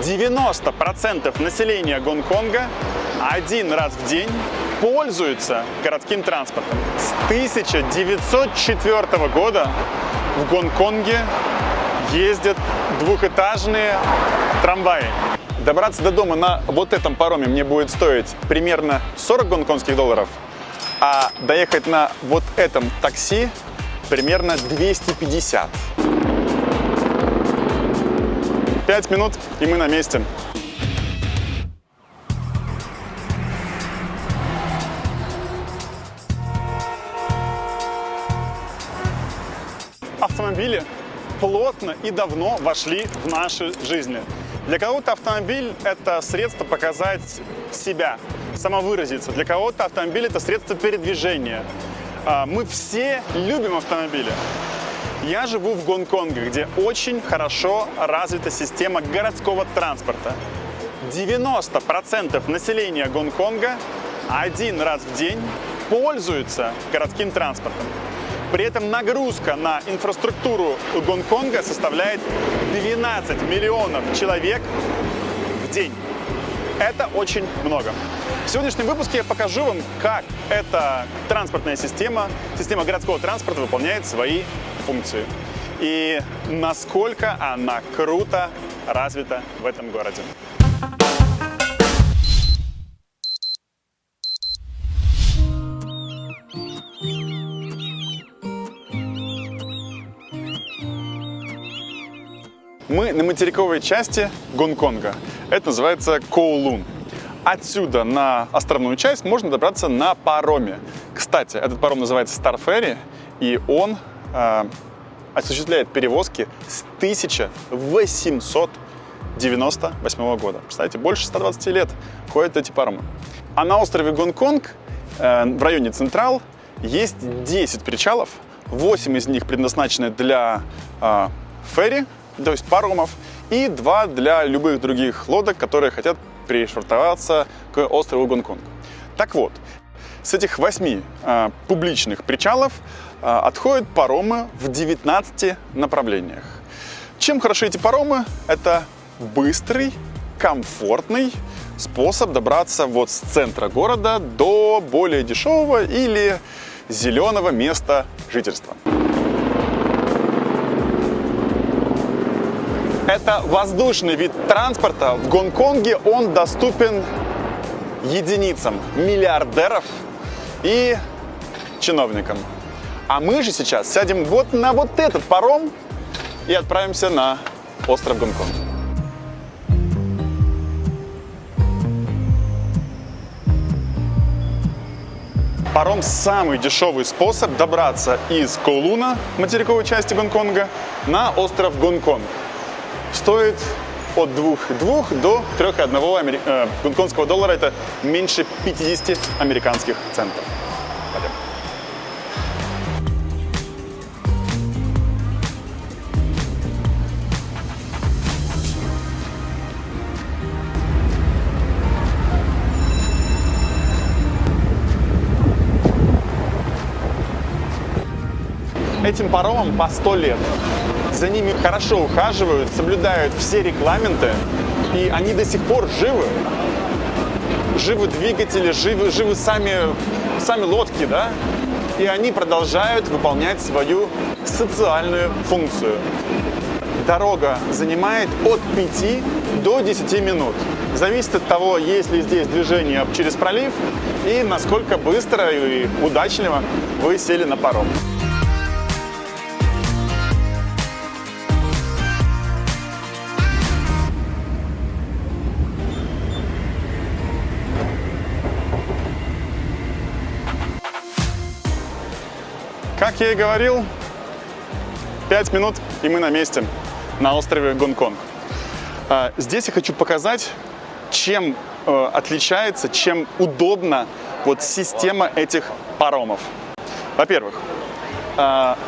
90% населения Гонконга один раз в день пользуются городским транспортом. С 1904 года в Гонконге ездят двухэтажные трамваи. Добраться до дома на вот этом пароме мне будет стоить примерно 40 гонконгских долларов, а доехать на вот этом такси примерно 250. 5 минут, и мы на месте. Автомобили плотно и давно вошли в наши жизни. Для кого-то автомобиль – это средство показать себя, самовыразиться. Для кого-то автомобиль – это средство передвижения. Мы все любим автомобили. Я живу в Гонконге, где очень хорошо развита система городского транспорта. 90% населения Гонконга один раз в день пользуются городским транспортом. При этом нагрузка на инфраструктуру Гонконга составляет 12 миллионов человек в день. Это очень много. В сегодняшнем выпуске я покажу вам, как эта транспортная система, система городского транспорта выполняет свои функции. И насколько она круто развита в этом городе. Мы на материковой части Гонконга. Это называется Коулун. Отсюда на островную часть можно добраться на пароме. Кстати, этот паром называется Star Ferry, и он осуществляет перевозки с 1898 года. Представляете, больше 120 лет ходят эти паромы. А на острове Гонконг, в районе Централ, есть 10 причалов. 8 из них предназначены для ферри, то есть паромов, и 2 для любых других лодок, которые хотят пришвартоваться к острову Гонконг. Так вот, с этих 8 публичных причалов отходят паромы в 19 направлениях. Чем хороши эти паромы? Это быстрый, комфортный способ добраться вот с центра города до более дешевого или зеленого места жительства. Это воздушный вид транспорта. В Гонконге он доступен единицам, миллиардеров и чиновникам. А мы же сейчас сядем вот на вот этот паром и отправимся на остров Гонконг. Паром – самый дешевый способ добраться из Коулуна, материковой части Гонконга, на остров Гонконг. Стоит от 2,2 до 3,1 гонконгского доллара. Это меньше 50 американских центов. Пойдем. Этим паромам по 100 лет. За ними хорошо ухаживают, соблюдают все регламенты, и они до сих пор живы. Живы двигатели, живы сами лодки, да? И они продолжают выполнять свою социальную функцию. Дорога занимает от 5 до 10 минут. Зависит от того, есть ли здесь движение через пролив и насколько быстро и удачливо вы сели на паром. Как я и говорил, 5 минут, и мы на месте, на острове Гонконг. Здесь я хочу показать, чем отличается, чем удобна вот система этих паромов. Во-первых,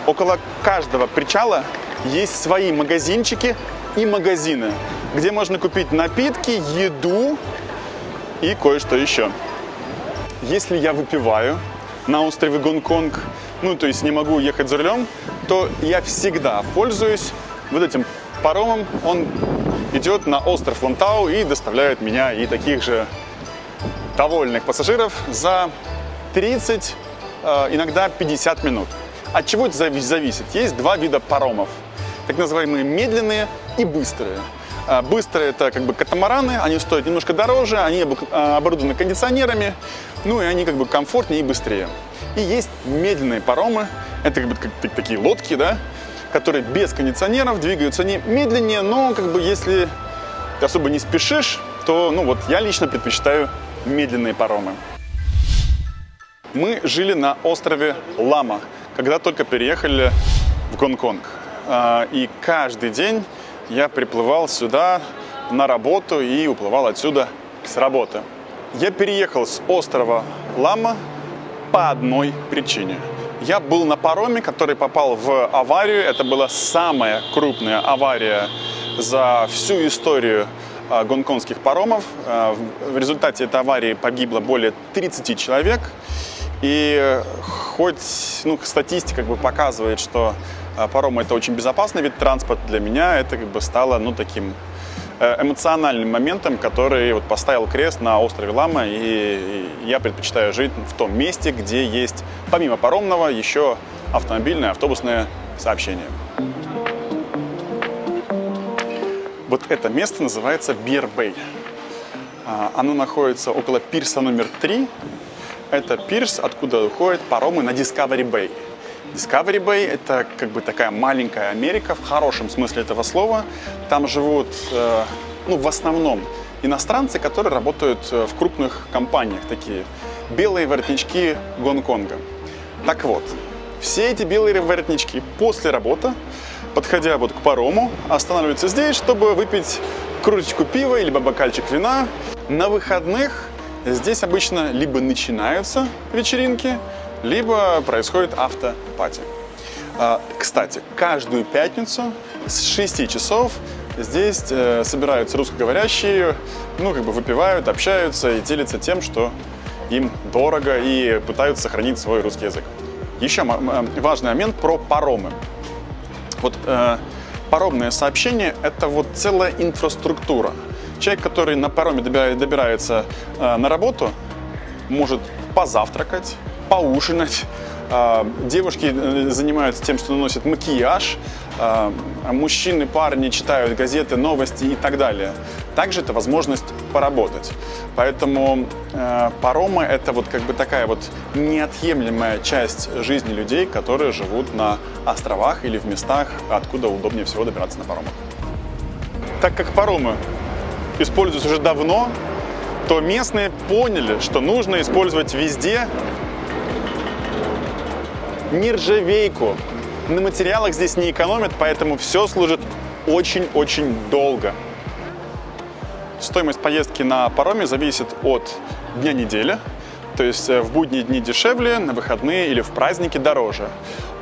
около каждого причала есть свои магазинчики и магазины, где можно купить напитки, еду и кое-что еще. Если я выпиваю на острове Гонконг, то есть не могу ехать за рулем, то я всегда пользуюсь вот этим паромом. Он идет на остров Лантау и доставляет меня и таких же довольных пассажиров за 30, иногда 50 минут. От чего это зависит? Есть два вида паромов. Так называемые медленные и быстрые. Быстрые — это как бы катамараны, они стоят немножко дороже, они оборудованы кондиционерами, ну и они как бы комфортнее и быстрее. И есть медленные паромы, это как бы такие лодки, да, которые без кондиционеров двигаются они медленнее, но как бы если ты особо не спешишь, то ну вот я лично предпочитаю медленные паромы. Мы жили на острове Лама, когда только переехали в Гонконг. И каждый день я приплывал сюда на работу и уплывал отсюда с работы. Я переехал с острова Лама по одной причине. Я был на пароме, который попал в аварию. Это была самая крупная авария за всю историю гонконгских паромов. В результате этой аварии погибло более 30 человек. И хоть статистика как бы показывает, что паромы — это очень безопасный вид транспорта, для меня это как бы стало таким эмоциональным моментом, который вот поставил крест на острове Лама, и я предпочитаю жить в том месте, где есть помимо паромного еще автомобильное, автобусное сообщение. Вот это место называется Бир-Бэй. Оно находится около пирса номер 3. Это пирс, откуда уходят паромы на Discovery Bay. Discovery Bay — это как бы такая маленькая Америка в хорошем смысле этого слова. Там живут, в основном иностранцы, которые работают в крупных компаниях, такие белые воротнички Гонконга. Так вот, все эти белые воротнички после работы, подходя вот к парому, останавливаются здесь, чтобы выпить кружечку пива или бокальчик вина. На выходных здесь обычно либо начинаются вечеринки, либо происходит автопати. Кстати, каждую пятницу с 6 часов здесь собираются русскоговорящие, выпивают, общаются и делятся тем, что им дорого, и пытаются сохранить свой русский язык. Еще важный момент про паромы. Вот паромное сообщение — это вот целая инфраструктура. Человек, который на пароме добирается на работу, может позавтракать, поужинать. Девушки занимаются тем, что наносят макияж. Мужчины, парни читают газеты, новости и так далее. Также это возможность поработать. Поэтому паромы — это вот как бы такая вот неотъемлемая часть жизни людей, которые живут на островах или в местах, откуда удобнее всего добираться на паромах. Так как паромы используются уже давно, то местные поняли, что нужно использовать везде нержавейку. На материалах здесь не экономят, поэтому все служит очень-очень долго. Стоимость поездки на пароме зависит от дня недели. То есть в будние дни дешевле, на выходные или в праздники дороже.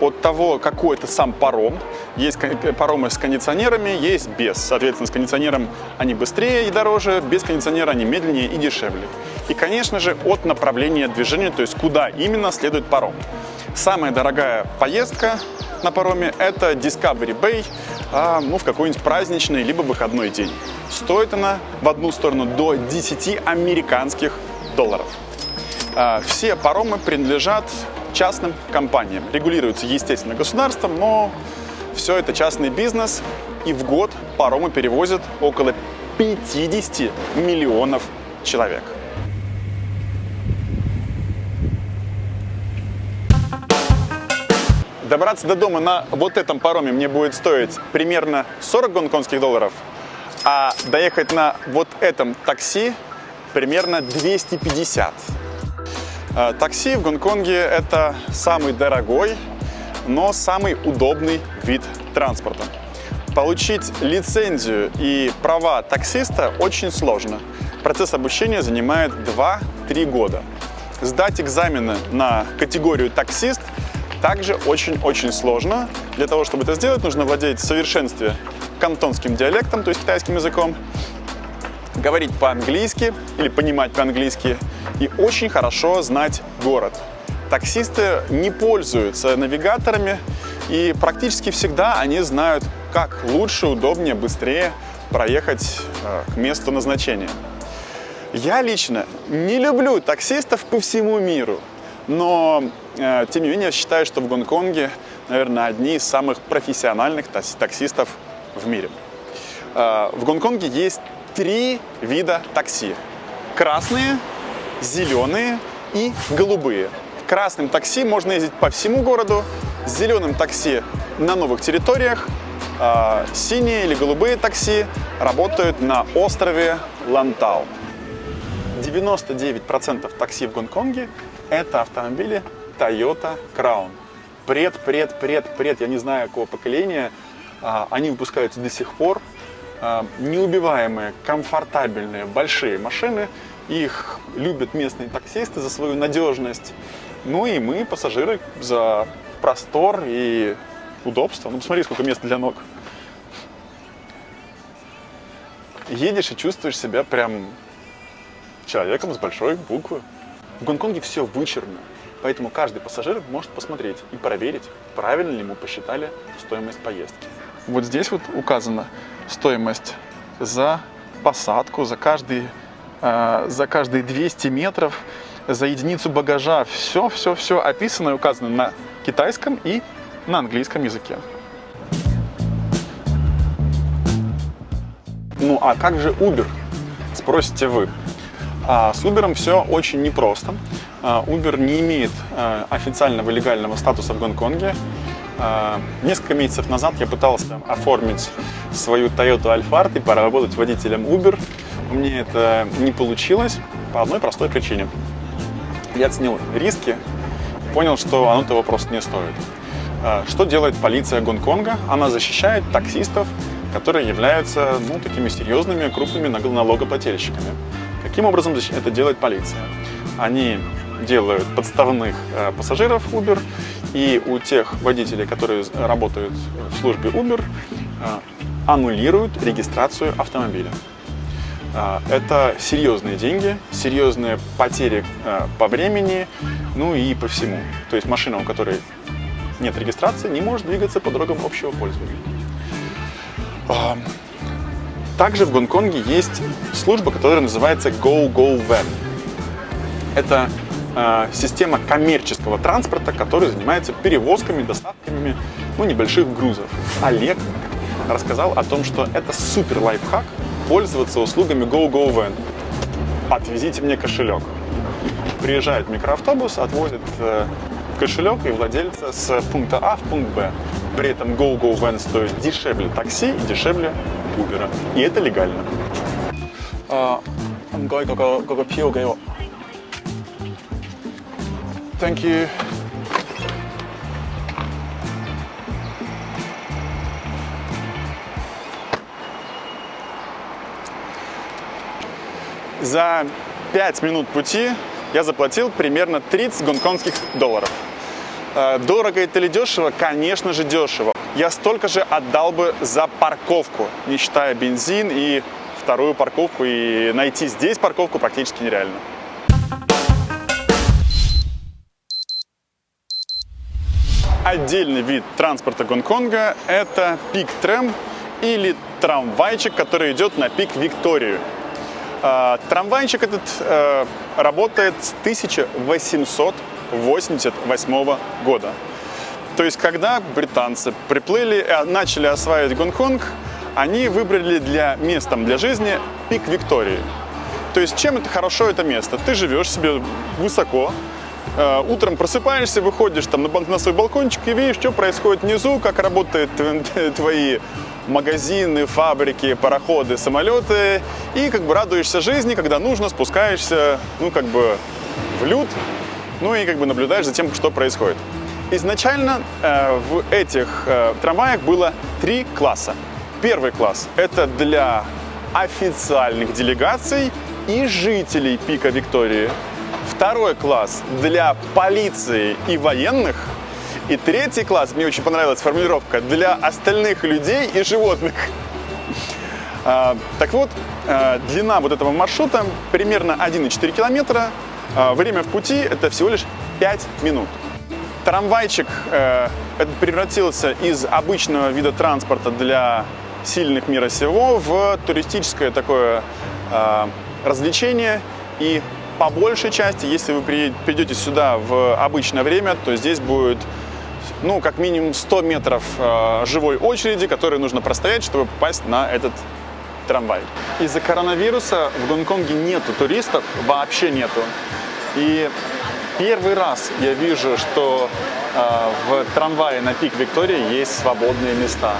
От того, какой это сам паром. Есть паромы с кондиционерами, есть без. Соответственно, с кондиционером они быстрее и дороже, без кондиционера они медленнее и дешевле. И, конечно же, от направления движения, то есть куда именно следует паром. Самая дорогая поездка на пароме — это Discovery Bay, в какой-нибудь праздничный либо выходной день. Стоит она в одну сторону до 10 американских долларов. Все паромы принадлежат частным компаниям. Регулируются, естественно, государством, но все это частный бизнес. И в год паромы перевозят около 50 миллионов человек. Добраться до дома на вот этом пароме мне будет стоить примерно 40 гонконгских долларов, а доехать на вот этом такси примерно 250. Такси в Гонконге — это самый дорогой, но самый удобный вид транспорта. Получить лицензию и права таксиста очень сложно. Процесс обучения занимает 2-3 года. Сдать экзамены на категорию таксист также очень-очень сложно. Для того, чтобы это сделать, нужно владеть в совершенстве кантонским диалектом, то есть китайским языком, говорить по-английски или понимать по-английски и очень хорошо знать город. Таксисты не пользуются навигаторами, и практически всегда они знают, как лучше, удобнее, быстрее проехать к месту назначения. Я лично не люблю таксистов по всему миру, но, тем не менее, я считаю, что в Гонконге, наверное, одни из самых профессиональных таксистов в мире. В Гонконге есть 3 вида такси. Красные, зеленые и голубые. Красным такси можно ездить по всему городу, с зеленым такси на новых территориях, синие или голубые такси работают на острове Лантау. 99% такси в Гонконге – это автомобили Toyota Crown. Я не знаю, какого поколения, они выпускаются до сих пор. Неубиваемые, комфортабельные, большие машины. Их любят местные таксисты за свою надежность. Ну и мы, пассажиры, за простор и удобство. Ну, посмотри, сколько места для ног. Едешь и чувствуешь себя прям человеком с большой буквы. В Гонконге все вычурно, поэтому каждый пассажир может посмотреть и проверить, правильно ли ему посчитали стоимость поездки. Вот здесь вот указана стоимость за посадку, за каждые 200 метров, за единицу багажа. Все описано и указано на китайском и на английском языке. Ну а как же Uber, спросите вы? С Uber все очень непросто. Uber не имеет официального легального статуса в Гонконге. Несколько месяцев назад я пытался оформить свою Toyota Alphard и поработать водителем Uber. У меня это не получилось по одной простой причине. Я оценил риски, понял, что оно того просто не стоит. Что делает полиция Гонконга? Она защищает таксистов, которые являются такими серьезными, крупными налогоплательщиками. Каким образом это делает полиция? Они делают подставных пассажиров Uber, и у тех водителей, которые работают в службе Uber, аннулируют регистрацию автомобиля. Это серьезные деньги, серьезные потери по времени, ну и по всему. То есть машина, у которой нет регистрации, не может двигаться по дорогам общего пользования. Также в Гонконге есть служба, которая называется GoGoVan. Это система коммерческого транспорта, который занимается перевозками, доставками небольших грузов. Олег рассказал о том, что это супер лайфхак пользоваться услугами GoGoVan. Отвезите мне кошелек. Приезжает микроавтобус, отвозит кошелек и владельца с пункта А в пункт Б. При этом GoGoVan стоит дешевле такси и дешевле Uber. И это легально. Thank you. За 5 минут пути я заплатил примерно 30 гонконгских долларов. Дорого это или дешево? Конечно же дешево. Я столько же отдал бы за парковку, не считая бензин и вторую парковку. И найти здесь парковку практически нереально. Отдельный вид транспорта Гонконга – это пик-трэм или трамвайчик, который идет на пик Викторию. Трамвайчик этот работает с 1888 года. То есть, когда британцы приплыли, начали осваивать Гонконг, они выбрали местом для жизни пик Виктории. То есть, чем это хорошо это место? Ты живешь себе высоко, утром просыпаешься, выходишь на свой балкончик и видишь, что происходит внизу, как работают твои магазины, фабрики, пароходы, самолеты, и радуешься жизни, когда нужно, спускаешься, в люд, и наблюдаешь за тем, что происходит. Изначально в этих трамваях было 3 класса. Первый класс – это для официальных делегаций и жителей пика Виктории. Второй класс – для полиции и военных. И третий класс, мне очень понравилась формулировка, для остальных людей и животных. Так вот, длина этого маршрута примерно 1,4 километра. Время в пути – это всего лишь 5 минут. Трамвайчик превратился из обычного вида транспорта для сильных мира сего в туристическое такое развлечение. И по большей части, если вы придете сюда в обычное время, то здесь будет, ну, как минимум 100 метров живой очереди, которые нужно простоять, чтобы попасть на этот трамвай. Из-за коронавируса в Гонконге нету туристов, вообще нету. И первый раз я вижу, что в трамвае на Пик Виктории есть свободные места.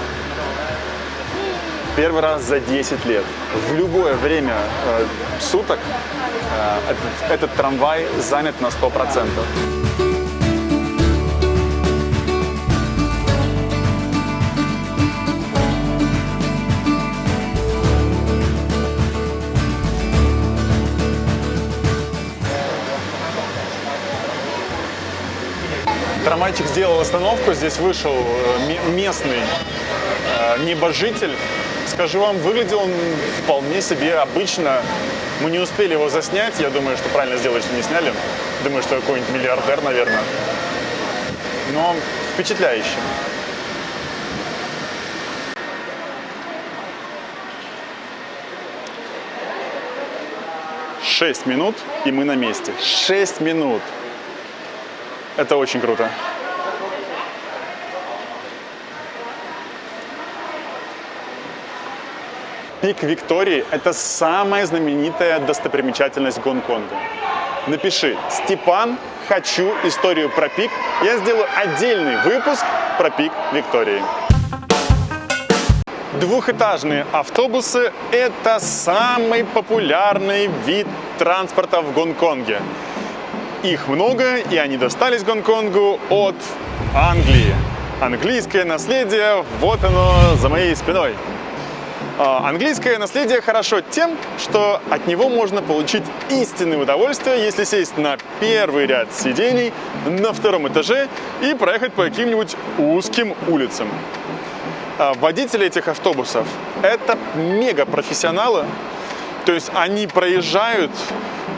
Первый раз за 10 лет. В любое время суток этот трамвай занят на 100%. Трамвайчик сделал остановку, здесь вышел местный небожитель. Скажу вам, выглядел он вполне себе обычно. Мы не успели его заснять, я думаю, что правильно сделали, что не сняли. Думаю, что какой-нибудь миллиардер, наверное. Но впечатляюще. Шесть минут, и мы на месте. 6 минут. Это очень круто. Пик Виктории – это самая знаменитая достопримечательность Гонконга. Напиши: Степан, хочу историю про Пик. Я сделаю отдельный выпуск про Пик Виктории. Двухэтажные автобусы – это самый популярный вид транспорта в Гонконге. Их много, и они достались Гонконгу от Англии. Английское наследие, вот оно за моей спиной. Английское наследие хорошо тем, что от него можно получить истинное удовольствие, если сесть на первый ряд сидений на втором этаже и проехать по каким-нибудь узким улицам. Водители этих автобусов – это мега-профессионалы, то есть они проезжают,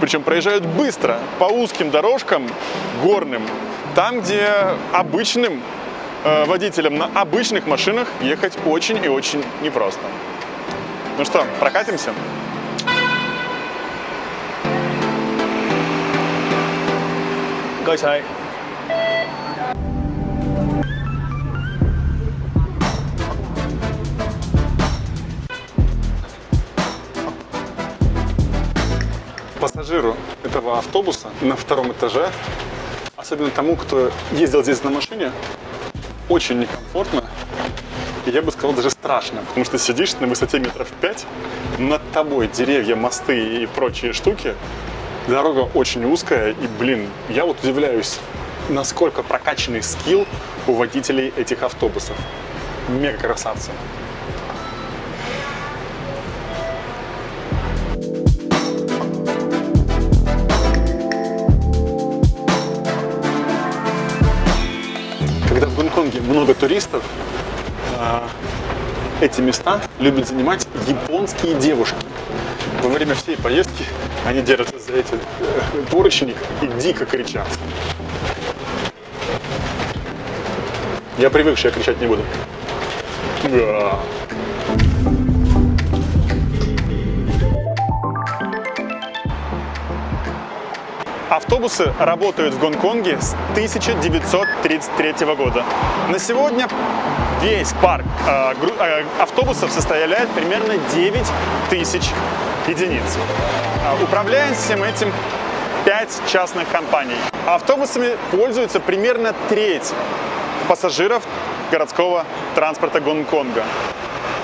причем проезжают быстро, по узким дорожкам горным, там, где обычным водителям на обычных машинах ехать очень и очень непросто. Ну что, прокатимся? Гайчай. Пассажиру этого автобуса на втором этаже, особенно тому, кто ездил здесь на машине, очень некомфортно. И я бы сказал, даже страшно, потому что сидишь на высоте метров 5, над тобой деревья, мосты и прочие штуки. Дорога очень узкая, и, блин, я вот удивляюсь, насколько прокачанный скилл у водителей этих автобусов. Мега красавцы. Когда в Гонконге много туристов, эти места любят занимать японские девушки. Во время всей поездки они держатся за эти поручни и дико кричат. Я привык, что я кричать не буду. Автобусы работают в Гонконге с 1933 года. На сегодня весь парк автобусов составляет примерно 9 тысяч единиц. Управляет всем этим 5 частных компаний. Автобусами пользуется примерно треть пассажиров городского транспорта Гонконга.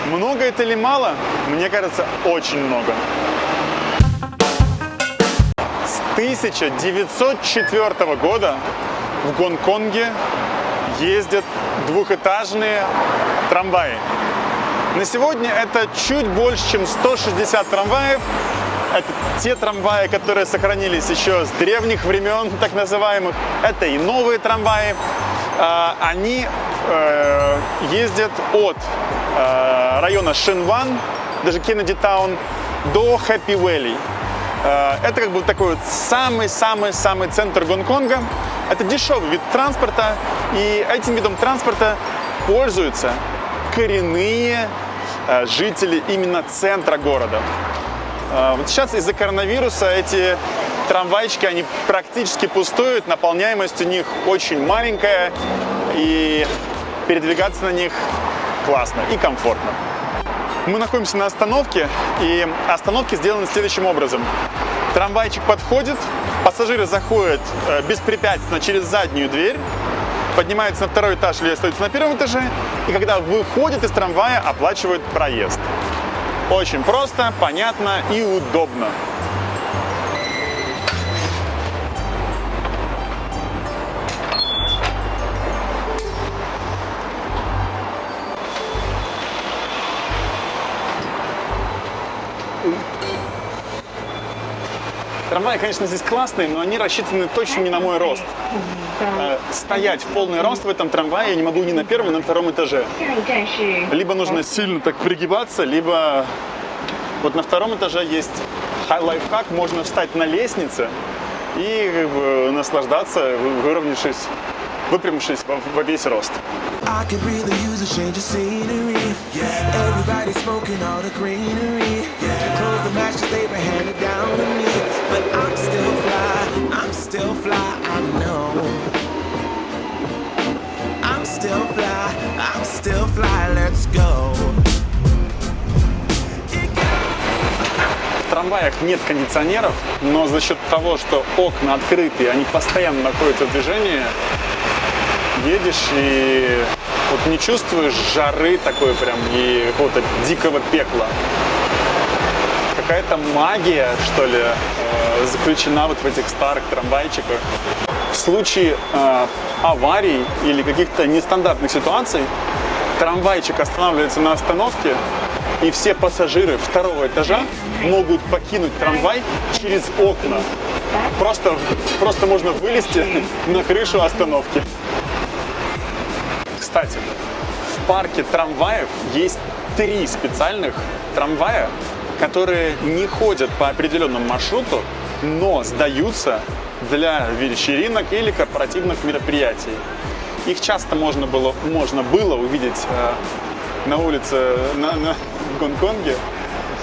Много это или мало? Мне кажется, очень много. С 1904 года в Гонконге ездят двухэтажные трамваи. На сегодня это чуть больше, чем 160 трамваев. Это те трамваи, которые сохранились еще с древних времен, так называемых. Это и новые трамваи. Они ездят от района Шинван, даже Кеннеди Таун, до Хэппи Вэлли. Это как бы такой вот самый-самый-самый центр Гонконга. Это дешевый вид транспорта, и этим видом транспорта пользуются коренные жители именно центра города. Вот сейчас из-за коронавируса эти трамвайчики, они практически пустуют, наполняемость у них очень маленькая, и передвигаться на них классно и комфортно. Мы находимся на остановке, и остановки сделаны следующим образом. Трамвайчик подходит, пассажиры заходят беспрепятственно через заднюю дверь, поднимаются на второй этаж или остаются на первом этаже, и когда выходят из трамвая, оплачивают проезд. Очень просто, понятно и удобно. Трамваи, конечно, здесь классные, но они рассчитаны точно не на мой рост. Стоять в полный рост в этом трамвае я не могу ни на первом, ни на втором этаже. Либо нужно сильно так пригибаться, либо вот на втором этаже есть лайфхак, можно встать на лестнице и как бы наслаждаться, выпрямившись во весь рост. В трамваях нет кондиционеров, но за счет того, что окна открыты, они постоянно находятся в движении, едешь и вот не чувствуешь жары такой прям и какого-то дикого пекла. Какая-то магия, что ли, заключена вот в этих старых трамвайчиках. В случае аварий или каких-то нестандартных ситуаций трамвайчик останавливается на остановке, и все пассажиры второго этажа могут покинуть трамвай через окна. Просто можно вылезти на крышу остановки. Кстати, в парке трамваев есть 3 специальных трамвая, которые не ходят по определенному маршруту, но сдаются для вечеринок или корпоративных мероприятий. Их часто можно было увидеть на улице в Гонконге,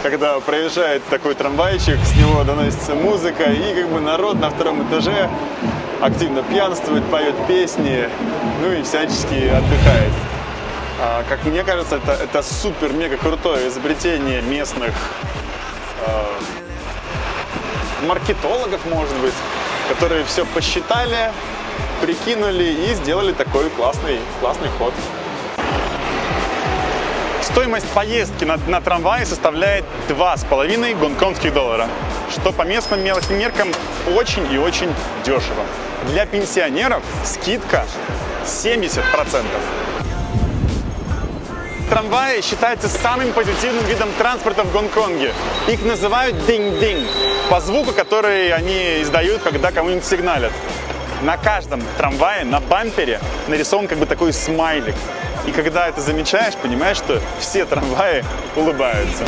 когда проезжает такой трамвайчик, с него доносится музыка, и как бы народ на втором этаже активно пьянствует, поет песни, ну и всячески отдыхает. Как мне кажется, это супер-мега крутое изобретение местных маркетологов, может быть, которые все посчитали, прикинули и сделали такой классный ход. Стоимость поездки на трамвае составляет $2,5 гонконгских доллара, что по местным меркам очень и очень дешево. Для пенсионеров скидка 70%. Трамваи считаются самым позитивным видом транспорта в Гонконге. Их называют динь-динь, по звуку, который они издают, когда кому-нибудь сигналят. На каждом трамвае, на бампере нарисован как бы такой смайлик. И когда это замечаешь, понимаешь, что все трамваи улыбаются.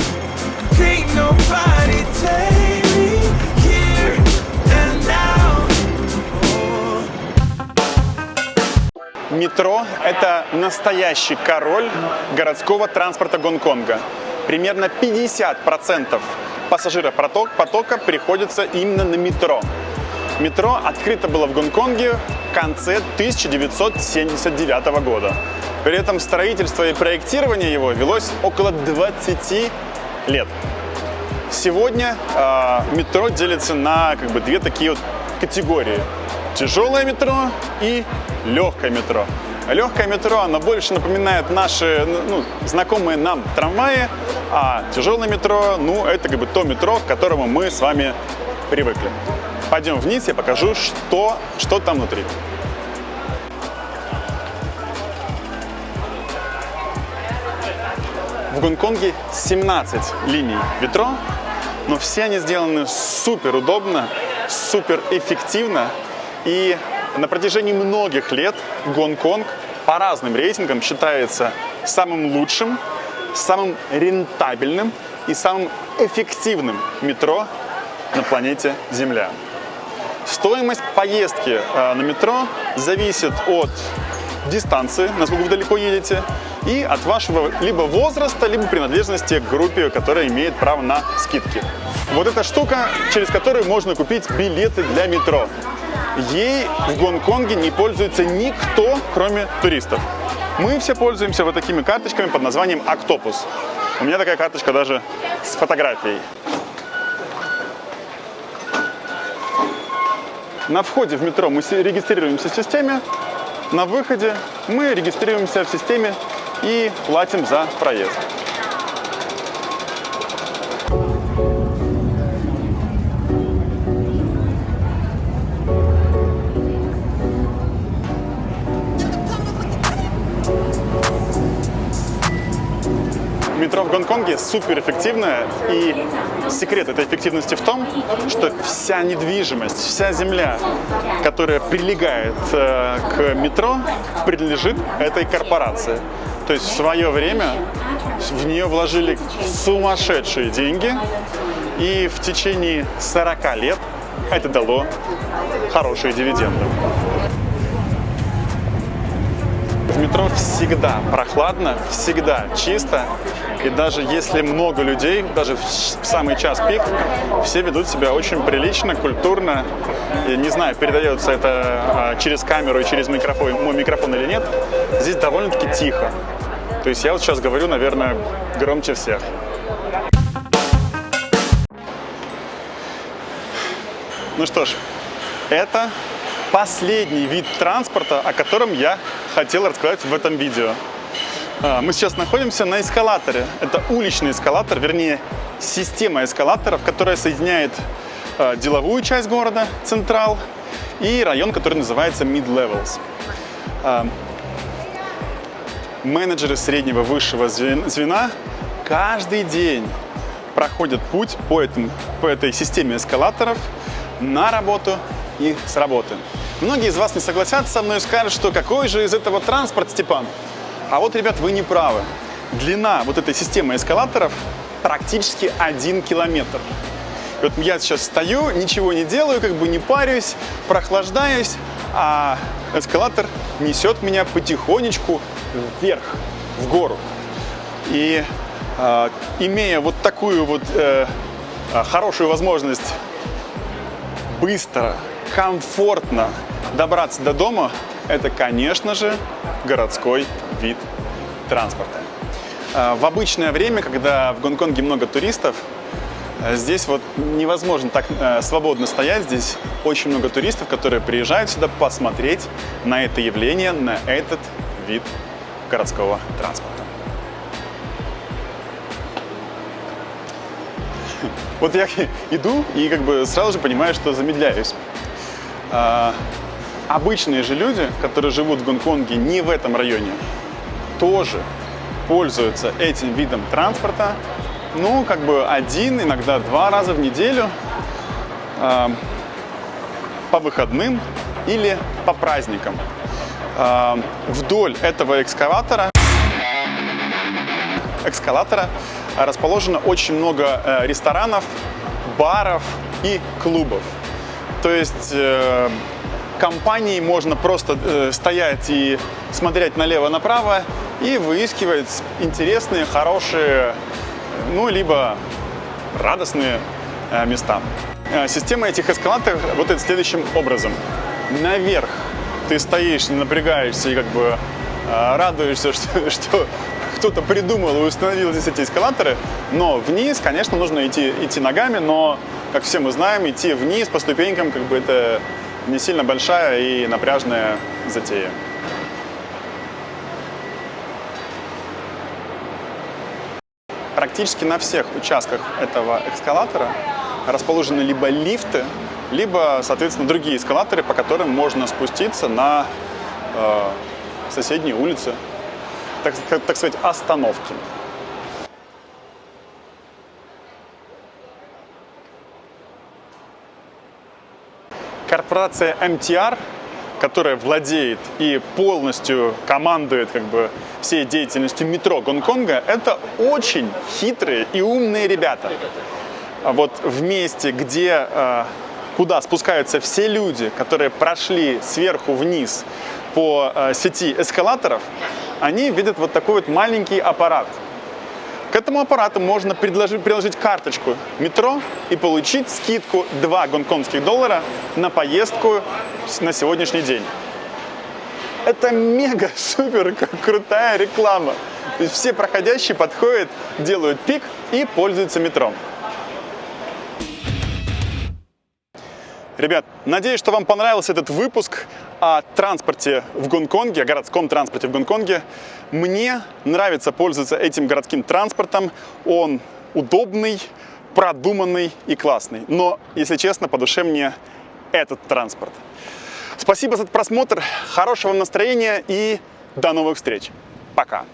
Метро – это настоящий король городского транспорта Гонконга. Примерно 50% пассажиропотока приходится именно на метро. Метро открыто было в Гонконге в конце 1979 года. При этом строительство и проектирование его велось около 20 лет. Сегодня метро делится на две такие вот категории. Тяжелое метро и легкое метро. Легкое метро, оно больше напоминает наши знакомые нам трамваи, а тяжелое метро, это то метро, к которому мы с вами привыкли. Пойдем вниз, я покажу, что там внутри. В Гонконге 17 линий метро, но все они сделаны супер удобно, супер эффективно. И на протяжении многих лет Гонконг по разным рейтингам считается самым лучшим, самым рентабельным и самым эффективным метро на планете Земля. Стоимость поездки на метро зависит от дистанции, насколько вы далеко едете, и от вашего либо возраста, либо принадлежности к группе, которая имеет право на скидки. Вот эта штука, через которую можно купить билеты для метро. Ей в Гонконге не пользуется никто, кроме туристов. Мы все пользуемся вот такими карточками под названием «Октопус». У меня такая карточка даже с фотографией. На входе в метро мы регистрируемся в системе, на выходе мы регистрируемся в системе и платим за проезд. Метро в Гонконге суперэффективное, и секрет этой эффективности в том, что вся недвижимость, вся земля, которая прилегает к метро, принадлежит этой корпорации. То есть в свое время в нее вложили сумасшедшие деньги, и в течение 40 лет это дало хорошие дивиденды. В метро всегда прохладно, всегда чисто. И даже если много людей, даже в самый час пик, все ведут себя очень прилично, культурно. И не знаю, передается это через камеру и через мой микрофон или нет. Здесь довольно-таки тихо. То есть я вот сейчас говорю, наверное, громче всех. Ну что ж, это последний вид транспорта, о котором я хотел рассказать в этом видео. Мы сейчас находимся на эскалаторе. Это уличный эскалатор, вернее, система эскалаторов, которая соединяет деловую часть города, Централ, и район, который называется Mid-Levels. Менеджеры среднего высшего звена каждый день проходят путь по этой системе эскалаторов на работу и с работы. Многие из вас не согласятся со мной и скажут, что какой же из этого транспорт, Степан? А вот, ребят, вы не правы. Длина вот этой системы эскалаторов практически 1 километр. И вот я сейчас стою, ничего не делаю, как бы не парюсь, прохлаждаюсь, а эскалатор несет меня потихонечку вверх, в гору. И имея вот такую вот хорошую возможность быстро, комфортно добраться до дома, это, конечно же, городской вид транспорта. В обычное время, когда в Гонконге много туристов, здесь вот невозможно так свободно стоять. Здесь очень много туристов, которые приезжают сюда посмотреть на это явление, на этот вид городского транспорта. Вот я иду и как бы сразу же понимаю, что замедляюсь. Обычные же люди, которые живут в Гонконге не в этом районе, тоже пользуются этим видом транспорта, ну, как бы 1, иногда 2 раза в неделю, по выходным или по праздникам. Вдоль этого эскалатора расположено очень много ресторанов, баров и клубов. То есть компании можно просто стоять и смотреть налево-направо и выискивать интересные, хорошие, ну, либо радостные места. Система этих эскалаторов работает следующим образом. Наверх ты стоишь, не напрягаешься и как бы радуешься, что кто-то придумал и установил здесь эти эскалаторы, но вниз, конечно, нужно идти ногами, но, как все мы знаем, идти вниз по ступенькам, как бы это не сильно большая и напряжная затея. Практически на всех участках этого эскалатора расположены либо лифты, либо, соответственно, другие эскалаторы, по которым можно спуститься на соседние улицы, так сказать, остановки. Корпорация MTR, которая владеет и полностью командует как бы всей деятельностью метро Гонконга, это очень хитрые и умные ребята. Вот в месте, куда спускаются все люди, которые прошли сверху вниз по сети эскалаторов, они видят вот такой вот маленький аппарат. К этому аппарату можно приложить карточку метро и получить скидку 2 гонконгских доллара на поездку на сегодняшний день. Это мега-супер крутая реклама. То есть все проходящие подходят, делают пик и пользуются метро. Ребят, надеюсь, что вам понравился этот выпуск о транспорте в Гонконге, о городском транспорте в Гонконге. Мне нравится пользоваться этим городским транспортом. Он удобный, продуманный и классный. Но, если честно, по душе мне этот транспорт. Спасибо за просмотр, хорошего вам настроения и до новых встреч. Пока.